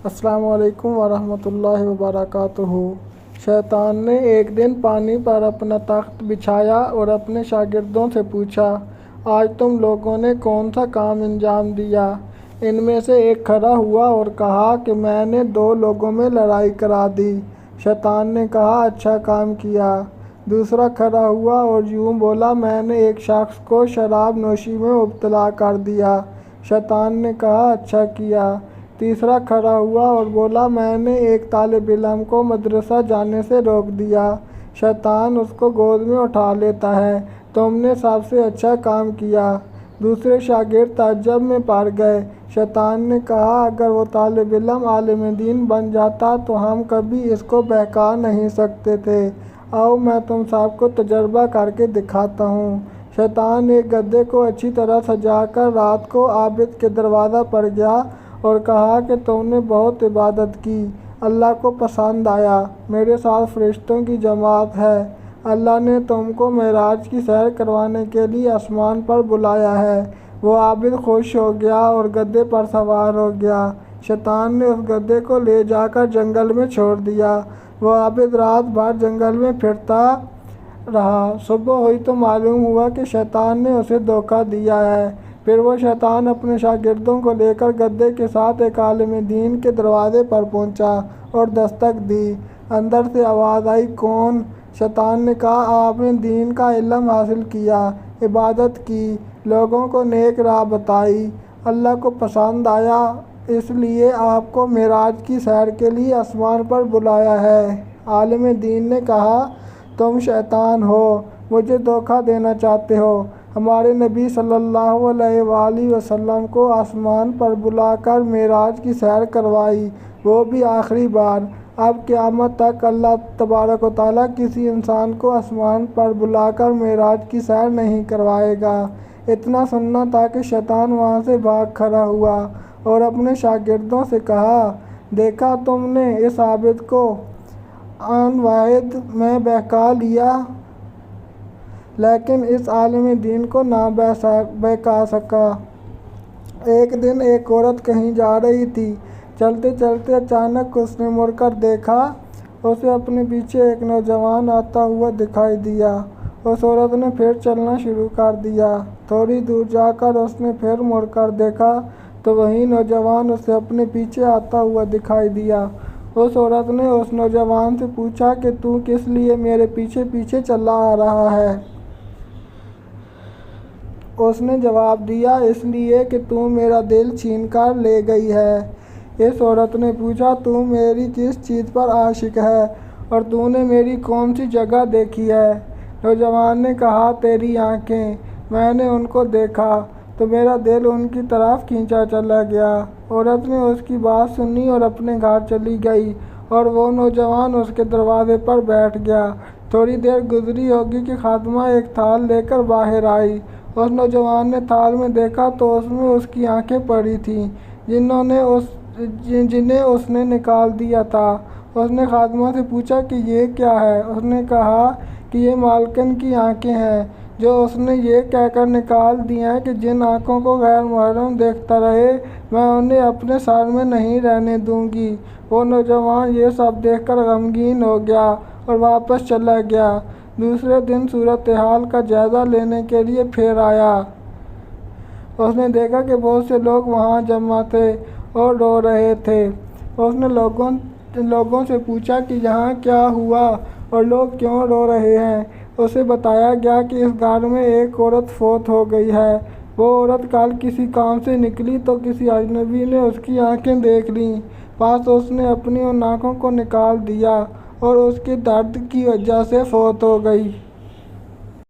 السلام علیکم ورحمۃ اللہ وبرکاتہ۔ شیطان نے ایک دن پانی پر اپنا تخت بچھایا اور اپنے شاگردوں سے پوچھا، آج تم لوگوں نے کون سا کام انجام دیا؟ ان میں سے ایک کھڑا ہوا اور کہا کہ میں نے 2 لوگوں میں لڑائی کرا دی۔ شیطان نے کہا، اچھا کام کیا۔ دوسرا کھڑا ہوا اور یوں بولا، میں نے ایک شخص کو شراب نوشی میں مبتلا کر دیا۔ شیطان نے کہا، اچھا کیا۔ تیسرا کھڑا ہوا اور بولا، میں نے ایک طالب علم کو مدرسہ جانے سے روک دیا۔ شیطان اس کو گود میں اٹھا لیتا ہے، تم نے سب سے اچھا کام کیا۔ دوسرے شاگرد تعجب میں پڑ گئے۔ شیطان نے کہا، اگر وہ طالب علم عالم دین بن جاتا تو ہم کبھی اس کو بہکا نہیں سکتے تھے۔ آؤ میں تم سب کو تجربہ کر کے دکھاتا ہوں۔ شیطان ایک گدھے کو اچھی طرح سجا کر رات کو عابد کے دروازے پر گیا اور کہا کہ تم نے بہت عبادت کی، اللہ کو پسند آیا، میرے ساتھ فرشتوں کی جماعت ہے، اللہ نے تم کو معراج کی سیر کروانے کے لیے آسمان پر بلایا ہے۔ وہ عابد خوش ہو گیا اور گدھے پر سوار ہو گیا۔ شیطان نے اس گدھے کو لے جا کر جنگل میں چھوڑ دیا۔ وہ عابد رات بھر جنگل میں پھرتا رہا۔ صبح ہوئی تو معلوم ہوا کہ شیطان نے اسے دھوکہ دیا ہے۔ پھر وہ شیطان اپنے شاگردوں کو لے کر گدھے کے ساتھ ایک عالم دین کے دروازے پر پہنچا اور دستک دی۔ اندر سے آواز آئی، کون؟ شیطان نے کہا، آپ نے دین کا علم حاصل کیا، عبادت کی، لوگوں کو نیک راہ بتائی، اللہ کو پسند آیا، اس لیے آپ کو معراج کی سیر کے لیے آسمان پر بلایا ہے۔ عالم دین نے کہا، تم شیطان ہو، مجھے دھوکہ دینا چاہتے ہو۔ ہمارے نبی صلی اللہ علیہ وآلہ وسلم کو آسمان پر بلا کر معراج کی سیر کروائی، وہ بھی آخری بار۔ اب قیامت تک اللہ تبارک و تعالیٰ کسی انسان کو آسمان پر بلا کر معراج کی سیر نہیں کروائے گا۔ اتنا سننا تھا کہ شیطان وہاں سے بھاگ کھڑا ہوا اور اپنے شاگردوں سے کہا، دیکھا تم نے اس عابد کو آن واحد میں بہکا لیا، لیکن اس عالم دین کو نہ بہکا سکا۔ ایک دن ایک عورت کہیں جا رہی تھی، چلتے چلتے اچانک اس نے مڑ کر دیکھا، اسے اپنے پیچھے ایک نوجوان آتا ہوا دکھائی دیا۔ اس عورت نے پھر چلنا شروع کر دیا۔ تھوڑی دور جا کر اس نے پھر مڑ کر دیکھا تو وہی نوجوان اسے اپنے پیچھے آتا ہوا دکھائی دیا۔ اس عورت نے اس نوجوان سے پوچھا کہ تو کس لیے میرے پیچھے پیچھے چلا آ رہا ہے؟ اس نے جواب دیا، اس لیے کہ تو میرا دل چھین کر لے گئی ہے۔ اس عورت نے پوچھا، تو میری کس چیز پر عاشق ہے اور تو نے میری کون سی جگہ دیکھی ہے؟ نوجوان نے کہا، تیری آنکھیں، میں نے ان کو دیکھا تو میرا دل ان کی طرف کھینچا چلا گیا۔ عورت نے اس کی بات سنی اور اپنے گھر چلی گئی اور وہ نوجوان اس کے دروازے پر بیٹھ گیا۔ تھوڑی دیر گزری ہوگی کہ خادمہ ایک تھال لے کر باہر آئی۔ اس نوجوان نے تھال میں دیکھا تو اس میں اس کی آنکھیں پڑی تھیں جنہیں اس نے نکال دیا تھا۔ اس نے خادمہ سے پوچھا کہ یہ کیا ہے؟ اس نے کہا کہ یہ مالکن کی آنکھیں ہیں جو اس نے یہ کہہ کر نکال دی ہیں کہ جن آنکھوں کو غیر محرم دیکھتا رہے میں انہیں اپنے سر میں نہیں رہنے دوں گی۔ وہ نوجوان یہ سب دیکھ کر غمگین ہو گیا اور واپس چلا گیا۔ دوسرے دن صورتحال کا جائزہ لینے کے لیے پھر آیا۔ اس نے دیکھا کہ بہت سے لوگ وہاں جمع تھے اور رو رہے تھے۔ اس نے لوگوں سے پوچھا کہ یہاں کیا ہوا اور لوگ کیوں رو رہے ہیں؟ اسے بتایا گیا کہ اس گھر میں ایک عورت فوت ہو گئی ہے۔ وہ عورت کل کسی کام سے نکلی تو کسی اجنبی نے اس کی آنکھیں دیکھ لیں، بس اس نے اپنی ان آنکھوں کو نکال دیا اور اس کے درد کی وجہ سے فوت ہو گئی۔